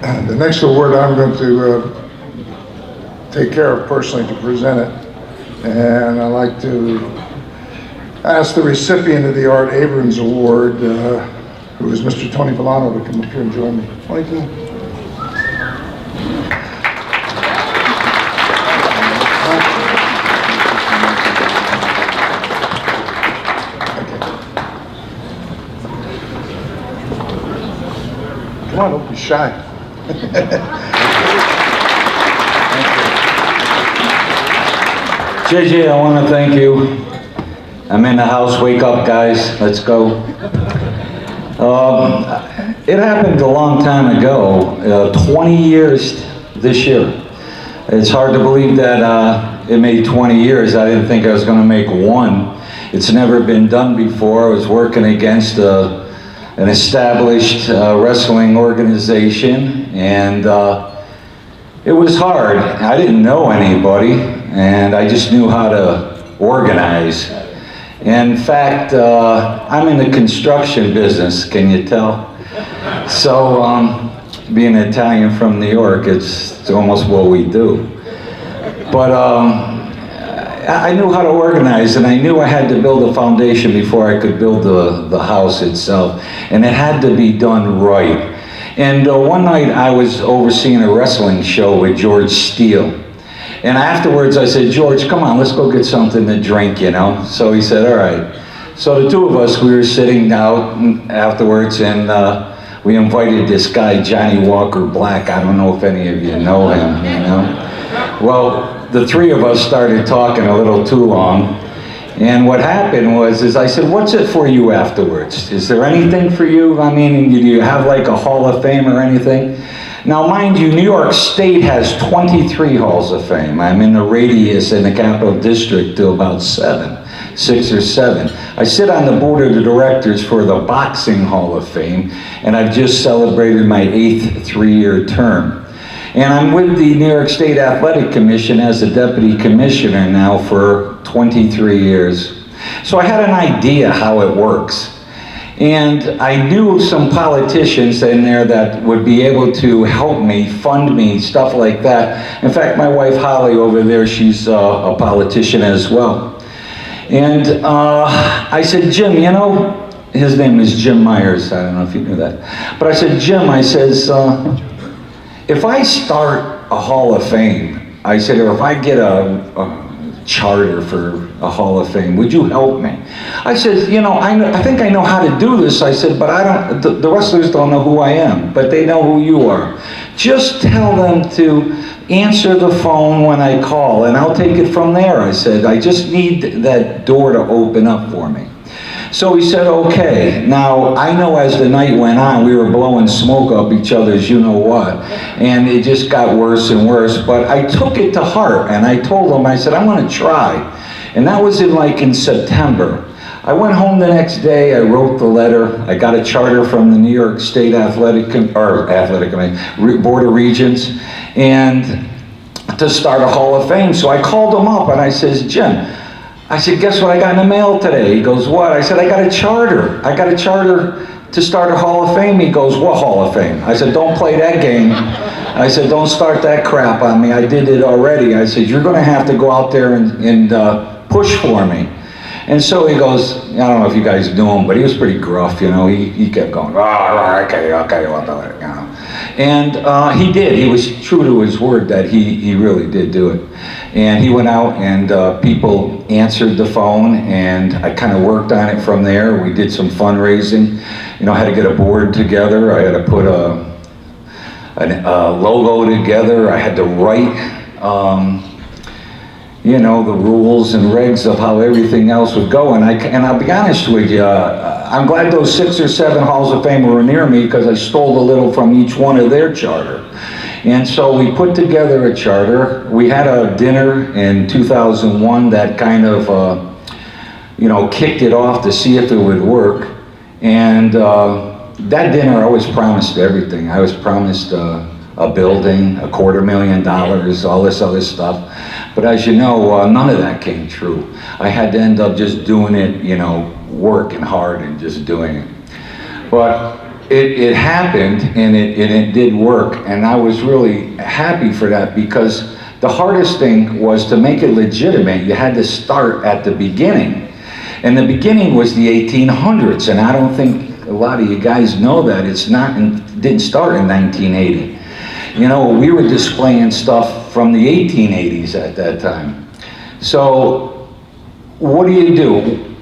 The next award I'm going to take care of personally to present it. And I'd like to ask the recipient of the Art Abrams Award, who is Mr. Tony Vellano, to come up here and join me. Tony, come on. Come on, don't be shy. JJ, I want to thank you. I'm in the house. Wake up, guys. Let's go. It happened a long time ago, 20 years this year. It's hard to believe that it made 20 years. I didn't think I was going to make one. It's never been done before. I was working against an established wrestling organization, and it was hard. I didn't know anybody, and I just knew how to organize. In fact, I'm in the construction business, can you tell? So, being Italian from New York, it's almost what we do. But I knew how to organize, and I knew I had to build a foundation before I could build the house itself. And it had to be done right. And one night I was overseeing a wrestling show with George Steele. And afterwards I said, George, come on, let's go get something to drink, you know? So he said, all right. So the two of us, we were sitting out afterwards, and we invited this guy, Johnny Walker Black. I don't know if any of you know him, you know? Well, the three of us started talking a little too long. And what happened was, I said, what's it for you afterwards? Is there anything for you? I mean, do you have like a Hall of Fame or anything? Now, mind you, New York State has 23 Halls of Fame. I'm in the radius in the Capital District to about 6 or 7. I sit on the board of the directors for the Boxing Hall of Fame, and I've just celebrated my 8th 3-year term. And I'm with the New York State Athletic Commission as a deputy commissioner now for 23 years. So I had an idea how it works. And I knew some politicians in there that would be able to help me, fund me, stuff like that. In fact, my wife Holly over there, she's a politician as well. And I said, Jim, you know, his name is Jim Myers, I don't know if you knew that. But I said, Jim, I says, if I start a Hall of Fame, I said, or if I get a charter for a Hall of Fame, would you help me? I said, you know, I think I know how to do this. I said, but I don't, the wrestlers don't know who I am, but they know who you are. Just tell them to answer the phone when I call, and I'll take it from there. I said, I just need that door to open up for me. So he said, okay. Now, I know as the night went on, we were blowing smoke up each other's you-know-what, and it just got worse and worse, but I took it to heart, and I told him, I said, I'm gonna try. And that was in September. I went home the next day, I wrote the letter, I got a charter from the New York State Board of Regents, and to start a Hall of Fame. So I called him up, and I says, Jim, I said, guess what I got in the mail today? He goes, what? I said, I got a charter. I got a charter to start a Hall of Fame. He goes, what Hall of Fame? I said, don't play that game. I said, don't start that crap on me. I did it already. I said, you're gonna have to go out there and push for me. And so he goes, I don't know if you guys knew him, but he was pretty gruff, you know. He kept going, okay, whatever, you know. And he did. He was true to his word that he really did do it. And he went out, and people answered the phone, and I kind of worked on it from there. We did some fundraising. You know, I had to get a board together. I had to put a logo together. I had to write you know, the rules and regs of how everything else would go. And I'll be honest with you, I'm glad those 6 or 7 Halls of Fame were near me, because I stole a little from each one of their charter. And so we put together a charter. We had a dinner in 2001 that kind of, you know, kicked it off to see if it would work. And that dinner, I was promised everything. I was promised a building, $250,000, all this other stuff. But as you know, none of that came true. I had to end up just doing it, you know, working hard and just doing it. But it happened, and it did work, and I was really happy for that, because the hardest thing was to make it legitimate. You had to start at the beginning, and the beginning was the 1800s, and I don't think a lot of you guys know that. Didn't start in 1980. You know, we were displaying stuff from the 1880s at that time. So what do?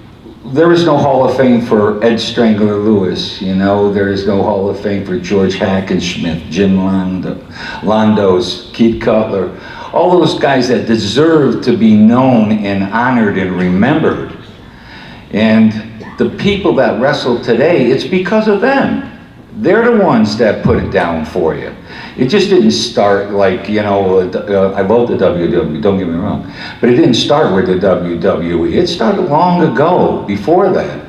There is no Hall of Fame for Ed Strangler Lewis, you know. There is no Hall of Fame for George Hackenschmidt, Jim Londos, Keith Cutler, all those guys that deserve to be known and honored and remembered. And the people that wrestle today, it's because of them. They're the ones that put it down for you. It just didn't start like, you know, I love the WWE, don't get me wrong, but it didn't start with the WWE. It started long ago, before that.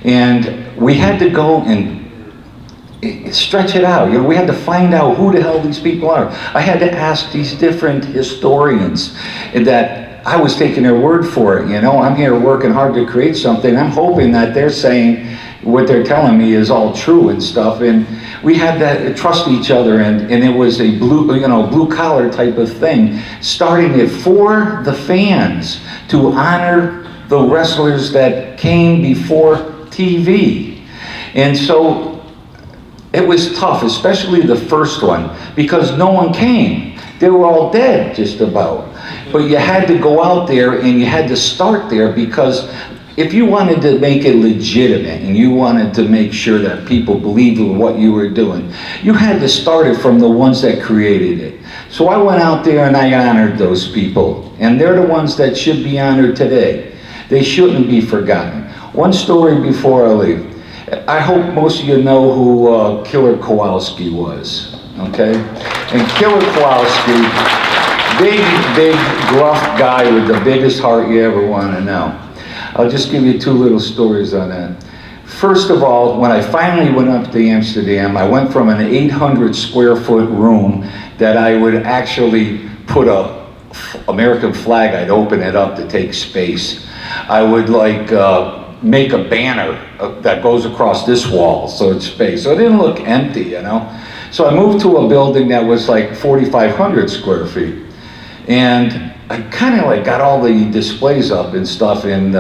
And we had to go and stretch it out. You know, we had to find out who the hell these people are. I had to ask these different historians that I was taking their word for it. You know, I'm here working hard to create something. I'm hoping that they're saying what they're telling me is all true and stuff. And we had that trust each other, and it was a blue collar type of thing, starting it for the fans to honor the wrestlers that came before TV. And so it was tough, especially the first one, because no one came. They were all dead, just about. But you had to go out there and you had to start there, because if you wanted to make it legitimate and you wanted to make sure that people believed in what you were doing, you had to start it from the ones that created it. So I went out there and I honored those people, and they're the ones that should be honored today. They shouldn't be forgotten. One story before I leave. I hope most of you know who Killer Kowalski was, okay? And Killer Kowalski, big, gruff guy with the biggest heart you ever want to know. I'll just give you two little stories on that. First of all, when I finally went up to Amsterdam, I went from an 800 square foot room that I would actually put a American flag, I'd open it up to take space. I would like make a banner that goes across this wall, so it's space. So it didn't look empty, you know? So I moved to a building that was like 4,500 square feet. And I kind of like got all the displays up and stuff, and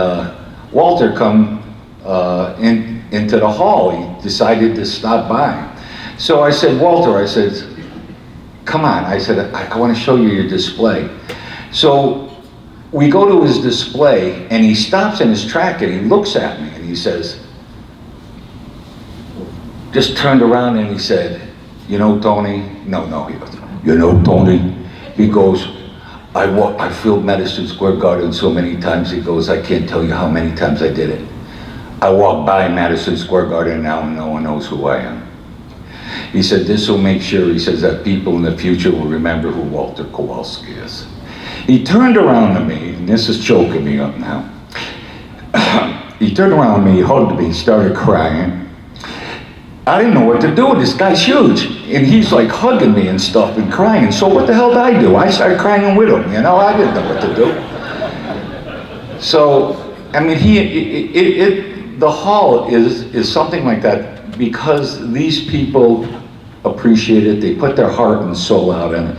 Walter come into the hall. He decided to stop by. So I said, Walter, I said, come on. I said, I want to show you your display. So we go to his display, and he stops in his track and he looks at me and he says, just turned around and he said, you know, Tony, no, he goes, you know, Tony, he goes, I filled Madison Square Garden so many times, he goes, I can't tell you how many times I did it. I walk by Madison Square Garden now and no one knows who I am. He said, this will make sure, he says, that people in the future will remember who Walter Kowalski is. He turned around to me, and this is choking me up now. He turned around to me, he hugged me, he started crying. I didn't know what to do. This guy's huge. And he's like hugging me and stuff and crying. So what the hell did I do? I started crying with him, you know? I didn't know what to do. So, I mean, the hall is something like that because these people appreciate it. They put their heart and soul out in it.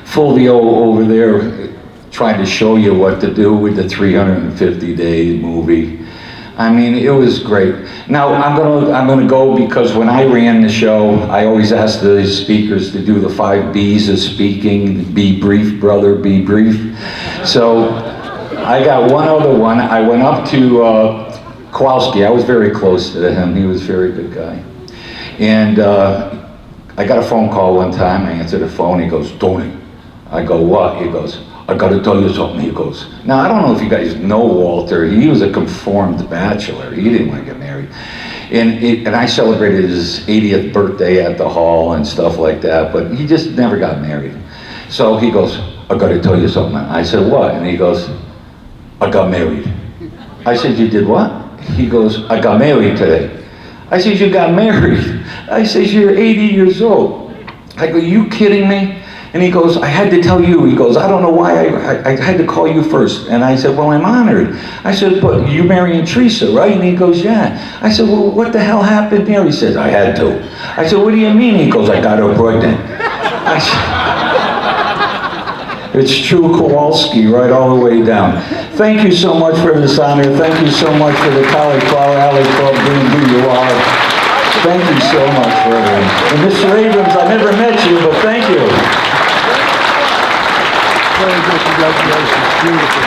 Fulvio over there trying to show you what to do with the 350-day movie. I mean, it was great. Now, I'm gonna go because when I ran the show, I always asked the speakers to do the 5 B's of speaking. Be brief, brother, be brief. So I got one other one. I went up to Kowalski. I was very close to him. He was a very good guy. And I got a phone call one time. I answered the phone. He goes, Tony. I go, what? He goes, I gotta tell you something, he goes. Now, I don't know if you guys know Walter. He was a conformed bachelor. He didn't want to get married. And I celebrated his 80th birthday at the hall and stuff like that, but he just never got married. So he goes, I gotta tell you something. I said, what? And he goes, I got married. I said, you did what? He goes, I got married today. I said, you got married? I said, you're 80 years old. I go, you kidding me? And he goes, I had to tell you. He goes, I don't know why I had to call you first. And I said, well, I'm honored. I said, but you're marrying Teresa, right? And he goes, yeah. I said, well, what the hell happened there? He said, I had to. I said, what do you mean? He goes, I got her pregnant. I said, it's true Kowalski right all the way down. Thank you so much for this honor. Thank you so much for the Cauliflower Alley Club being who you are. Thank you so much for everything. And Mr. Abrams, I never met you, but thank you. Very good, congratulations, beautiful.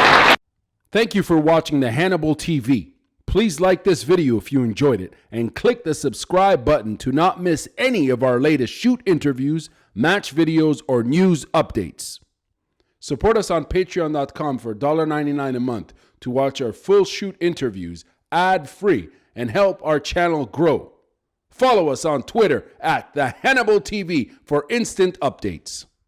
Thank you for watching the Hannibal TV. Please like this video if you enjoyed it, and click the subscribe button to not miss any of our latest shoot interviews, match videos, or news updates. Support us on patreon.com for $1.99 a month to watch our full shoot interviews ad-free and help our channel grow. Follow us on Twitter at the Hannibal TV for instant updates.